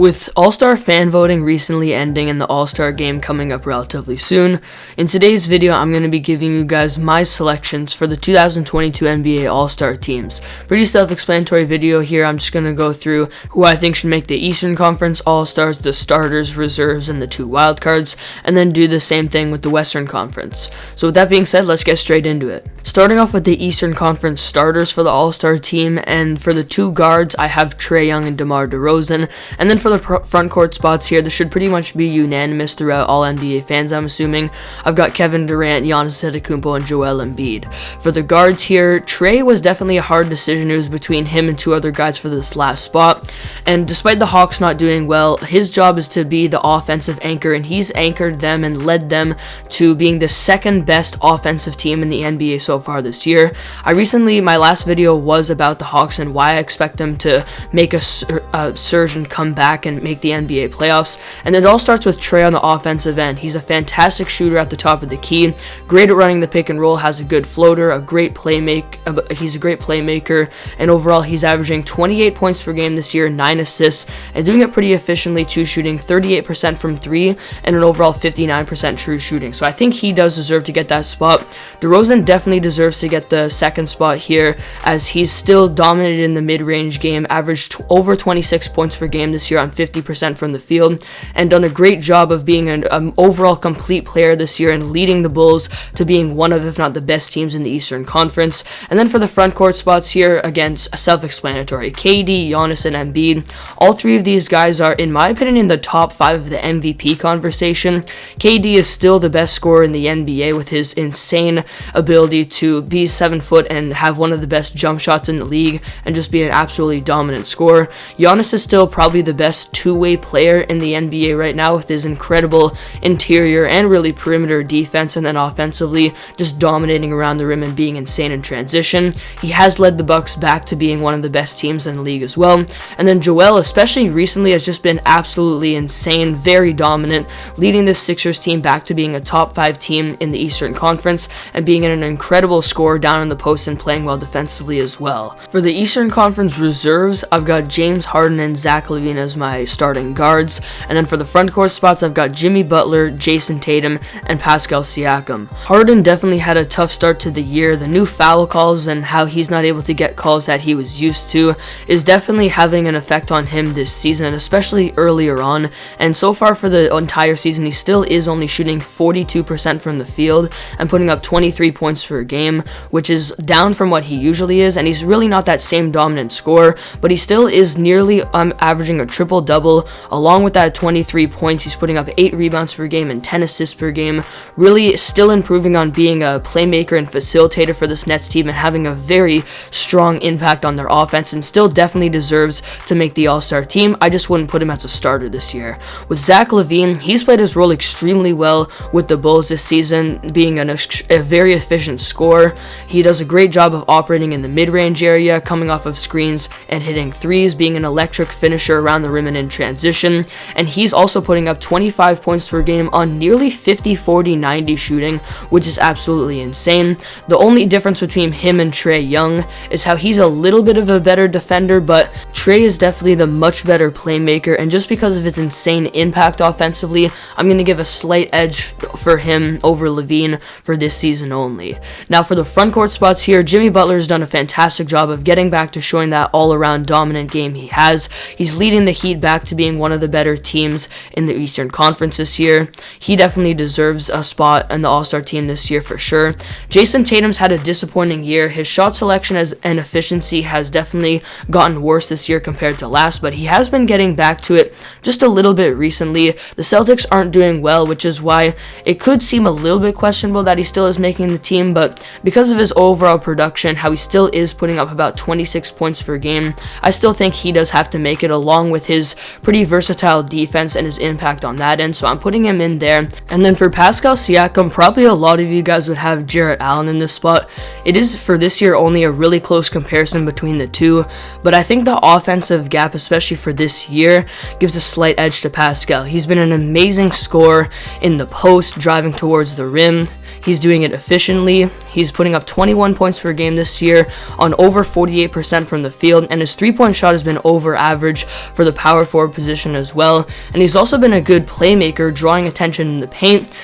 With All-Star fan voting recently ending and the All-Star game coming up relatively soon, in today's video I'm going to be giving you guys my selections for the 2022 NBA All-Star teams. Pretty self-explanatory video here. I'm just going to go through who I think should make the Eastern Conference All-Stars, the starters, reserves, and the 2 wildcards, and then do the same thing with the Western Conference. So with that being said, let's get straight into it. Starting off with the Eastern Conference starters for the All-Star team, and for the 2 guards, I have Trae Young and DeMar DeRozan, and then for the front court spots here, this should pretty much be unanimous throughout all NBA fans, I'm assuming. I've got Kevin Durant, Giannis Antetokounmpo, and Joel Embiid. For the guards here, Trae was definitely a hard decision. It was between him and 2 other guys for this last spot, and despite the Hawks not doing well, his job is to be the offensive anchor, and he's anchored them and led them to being the second best offensive team in the NBA so far this year. My last video was about the Hawks and why I expect them to make a surge and come back and make the NBA playoffs, and it all starts with Trae on the offensive end. He's a fantastic shooter at the top of the key, great at running the pick and roll, has a good floater, he's a great playmaker, and overall he's averaging 28 points per game this year, 9 assists, and doing it pretty efficiently too, shooting 38% from 3 and an overall 59% true shooting. So I think he does deserve to get that spot. DeRozan definitely deserves to get the second spot here, as he's still dominated in the mid-range game, averaged over 26 points per game this year on 50% from the field, and done a great job of being an overall complete player this year and leading the Bulls to being one of, if not the best teams in the Eastern Conference. And then for the front court spots here, again, self-explanatory. KD, Giannis, and Embiid. All 3 of these guys are, in my opinion, in the top 5 of the MVP conversation. KD is still the best scorer in the NBA with his insane ability to be 7 foot and have one of the best jump shots in the league and just be an absolutely dominant scorer. Giannis is still probably the best two-way player in the NBA right now with his incredible interior and really perimeter defense, and then offensively just dominating around the rim and being insane in transition. He has led the Bucks back to being one of the best teams in the league as well. And then Joel, especially recently, has just been absolutely insane, very dominant, leading the Sixers team back to being a top 5 team in the Eastern Conference and being an incredible scorer down in the post and playing well defensively as well. For the Eastern Conference reserves, I've got James Harden and Zach LaVine as my starting guards, and then for the front court spots, I've got Jimmy Butler, Jason Tatum, and Pascal Siakam. Harden definitely had a tough start to the year. The new foul calls and how he's not able to get calls that he was used to is definitely having an effect on him this season, especially earlier on, and so far for the entire season, he still is only shooting 42% from the field and putting up 23 points per game, which is down from what he usually is, and he's really not that same dominant scorer, but he still is nearly averaging a triple-double. Along with that 23 points, he's putting up 8 rebounds per game and 10 assists per game, really still improving on being a playmaker and facilitator for this Nets team and having a very strong impact on their offense, and still definitely deserves to make the All-Star team. I just wouldn't put him as a starter this year. With Zach LaVine, he's played his role extremely well with the Bulls this season, being a very efficient scorer. He does a great job of operating in the mid-range area, coming off of screens and hitting threes, being an electric finisher around the rim and in transition, and he's also putting up 25 points per game on nearly 50-40-90 shooting, which is absolutely insane. The only difference between him and Trae Young is how he's a little bit of a better defender, but Trae is definitely the much better playmaker, and just because of his insane impact offensively, I'm going to give a slight edge for him over LaVine for this season only. Now for the front court spots here, Jimmy Butler has done a fantastic job of getting back to showing that all-around dominant game he has. He's leading the Heat back to being one of the better teams in the Eastern Conference this year. He definitely deserves a spot in the All-Star team this year for sure. Jason Tatum's had a disappointing year. His shot selection and efficiency has definitely gotten worse this year compared to last, but he has been getting back to it just a little bit recently. The Celtics aren't doing well, which is why it could seem a little bit questionable that he still is making the team, but because of his overall production, how he still is putting up about 26 points per game, I still think he does have to make it, along with his pretty versatile defense and his impact on that end, so I'm putting him in there. And then for Pascal Siakam, probably a lot of you guys would have Jarrett Allen in this spot. It is for this year only a really close comparison between the two, but I think the offensive gap, especially for this year, gives a slight edge to Pascal. He's been an amazing scorer in the post, driving towards the rim. He's doing it efficiently. He's putting up 21 points per game this year on over 48% from the field, and his three-point shot has been over average for the power forward position as well. And he's also been a good playmaker, drawing attention in the paint,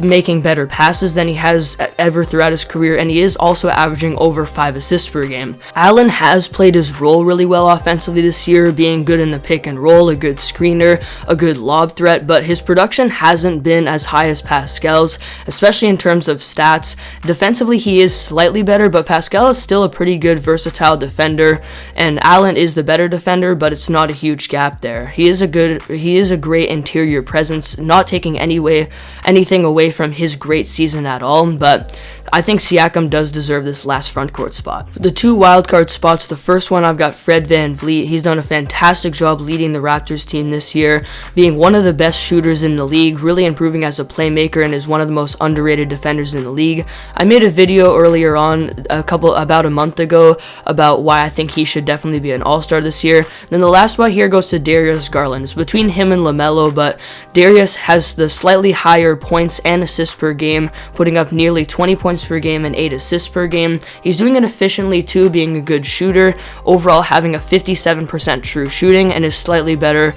making better passes than he has ever throughout his career, and he is also averaging over 5 assists per game. Allen has played his role really well offensively this year, being good in the pick and roll, a good screener, a good lob threat, but his production hasn't been as high as Pascal's, especially in terms of stats. Defensively, he is slightly better, but Pascal is still a pretty good versatile defender, and Allen is the better defender, but it's not a huge gap there. He is a great interior presence, not taking anything away from his great season at all, but I think Siakam does deserve this last front court spot. For the two wildcard spots, the first one I've got Fred VanVleet. He's done a fantastic job leading the Raptors team this year, being one of the best shooters in the league, really improving as a playmaker, and is one of the most underrated defenders in the league. I made a video earlier on, about a month ago, about why I think he should definitely be an all-star this year. Then the last spot here goes to Darius Garland. It's between him and LaMelo, but Darius has the slightly higher points and assists per game, putting up nearly 20 points per game and 8 assists per game. He's doing it efficiently too, being a good shooter, overall having a 57% true shooting, and is slightly better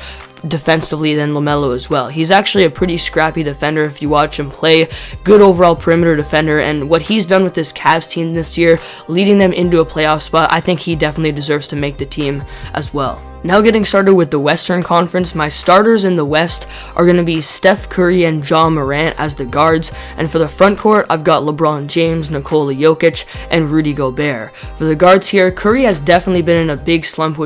defensively than LaMelo as well. He's actually a pretty scrappy defender if you watch him play, good overall perimeter defender, and what he's done with this Cavs team this year, leading them into a playoff spot, I think he definitely deserves to make the team as well. Now getting started with the Western Conference, my starters in the West are going to be Steph Curry and Ja Morant as the guards, and for the front court, I've got LeBron James, Nikola Jokic, and Rudy Gobert. For the guards here, Curry has definitely been in a big slump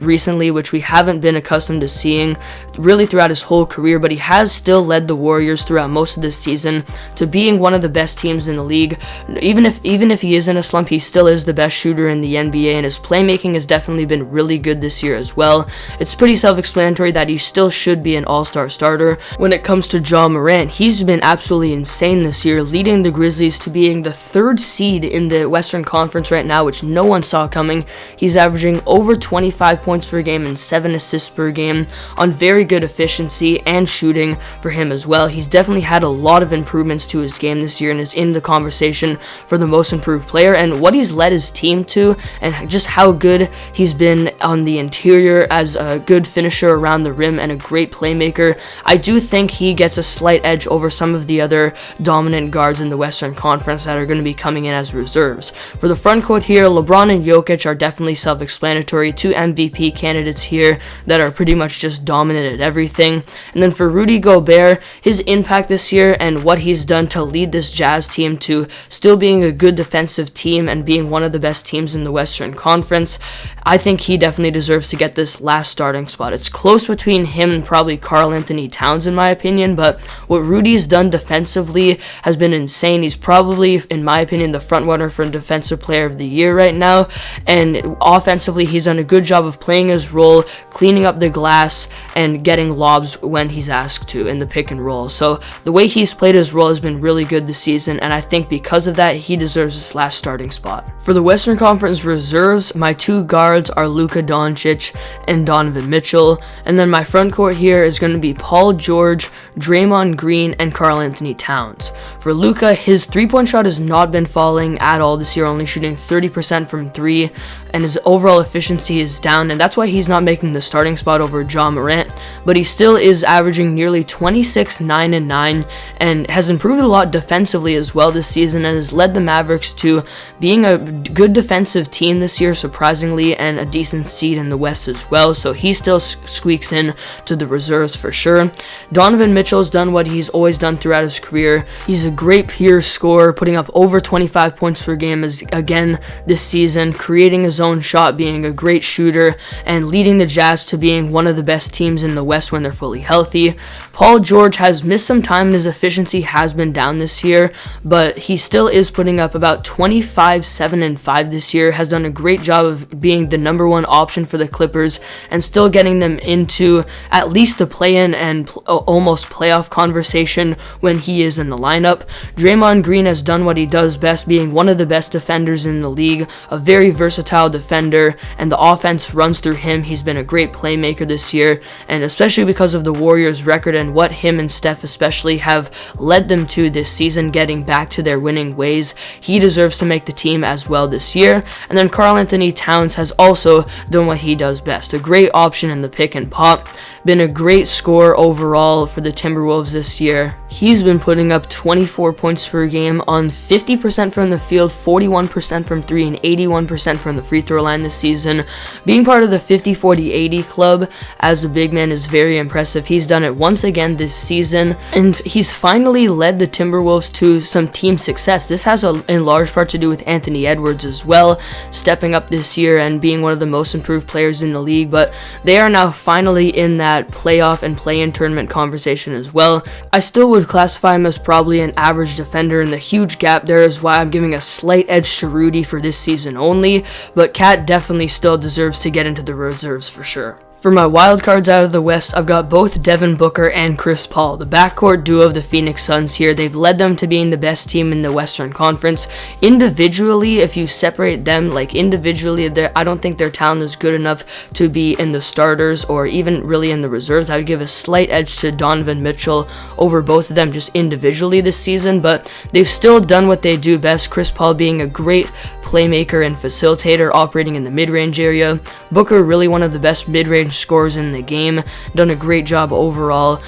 recently, which we haven't been accustomed to seeing really throughout his whole career, but he has still led the Warriors throughout most of this season to being one of the best teams in the league. Even if he is in a slump, he still is the best shooter in the NBA, and his playmaking has definitely been really good this year as well. It's pretty self-explanatory that he still should be an all-star starter. When it comes to Ja Morant, he's been absolutely insane this year, leading the Grizzlies to being the 3rd seed in the Western Conference right now, which no one saw coming. He's averaging over 25 points per game and 7 assists per game on very good efficiency and shooting for him as well. He's definitely had a lot of improvements to his game this year and is in the conversation for the most improved player, and what he's led his team to and just how good he's been on the interior as a good finisher around the rim and a great playmaker. I do think he gets a slight edge over some of the other dominant guards in the Western Conference that are going to be coming in as reserves. For the front court here, LeBron and Jokic are definitely self-explanatory, 2 MVP candidates here that are pretty much just dominant at everything. And then for Rudy Gobert, his impact this year and what he's done to lead this Jazz team to still being a good defensive team and being one of the best teams in the Western Conference, I think he definitely deserves to get this last starting spot. It's close between him and probably Karl Anthony Towns in my opinion, but what Rudy's done defensively has been insane. He's probably, in my opinion, the front runner for Defensive Player of the Year right now, and offensively he's done a good job of playing his role, cleaning up the glass, and getting lobs when he's asked to in the pick and roll. So the way he's played his role has been really good this season, and I think because of that, he deserves this last starting spot. For the Western Conference reserves, my 2 guards are Luka Doncic and Donovan Mitchell, and then my front court here is going to be Paul George, Draymond Green, and Karl Anthony Towns. For Luka, his 3-point shot has not been falling at all this year, only shooting 30% from 3, and his overall efficiency is down, and that's why he's not making the starting spot over Ja Morant, but he still is averaging nearly 26, 9, and 9, and has improved a lot defensively as well this season, and has led the Mavericks to being a good defensive team this year, surprisingly, and a decent seed in the West as well, so he still squeaks in to the reserves for sure. Donovan Mitchell's done what he's always done throughout his career. He's a great pure scorer, putting up over 25 points per game again this season, creating his own shot, being a great shooter, and leading the Jazz to being one of the best teams in the West when they're fully healthy. Paul George has missed some time and his efficiency has been down this year, but he still is putting up about 25, 7, and 5 this year, has done a great job of being the number 1 option for the Clippers and still getting them into at least the play-in and almost playoff conversation when he is in the lineup. Draymond Green has done what he does best, being one of the best defenders in the league, a very versatile defender, and the offense runs through him. He's been a great playmaker this year, and especially because of the Warriors' record and what him and Steph especially have led them to this season, getting back to their winning ways, he deserves to make the team as well this year. And then Karl-Anthony Towns has also done what he does best, a great option in the pick and pop, been a great scorer overall for the Timberwolves this year. He's been putting up 24 points per game on 50% from the field, 41% from 3, and 81% from the free throw line this season. Being part of the 50-40-80 club as a big man is very impressive. He's done it once again this season, and he's finally led the Timberwolves to some team success. This has in large part to do with Anthony Edwards as well, stepping up this year and being one of the most improved players in the league, but they are now finally in that playoff and play-in tournament conversation as well. I still would classify him as probably an average defender, and the huge gap there is why I'm giving a slight edge to Rudy for this season only, but Cat definitely still deserves to get into the reserves for sure. For my wildcards out of the West, I've got both Devin Booker and Chris Paul, the backcourt duo of the Phoenix Suns here. They've led them to being the best team in the Western Conference. Individually, if you separate them, like individually, I don't think their talent is good enough to be in the starters or even really in the reserves. I would give a slight edge to Donovan Mitchell over both of them just individually this season, but they've still done what they do best, Chris Paul being a great playmaker and facilitator operating in the mid-range area. Booker really one of the best mid-range scorers in the game, done a great job overall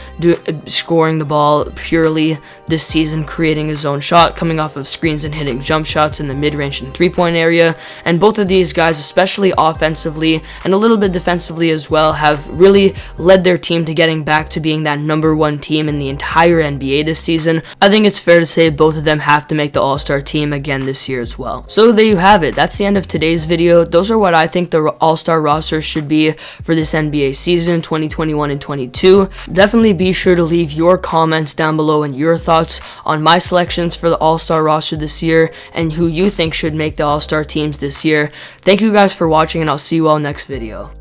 scoring the ball purely this season, creating his own shot, coming off of screens and hitting jump shots in the mid-range and three-point area. And both of these guys, especially offensively and a little bit defensively as well, have really led their team to getting back to being that #1 team in the entire NBA this season. I think it's fair to say both of them have to make the All-Star team again this year as well. So there you have it. That's the end of today's video. Those are what I think the All-Star roster should be for this NBA season 2021 and 22. Definitely be sure to leave your comments down below and your thoughts on my selections for the All-Star roster this year and who you think should make the All-Star teams this year. Thank you guys for watching, and I'll see you all next video.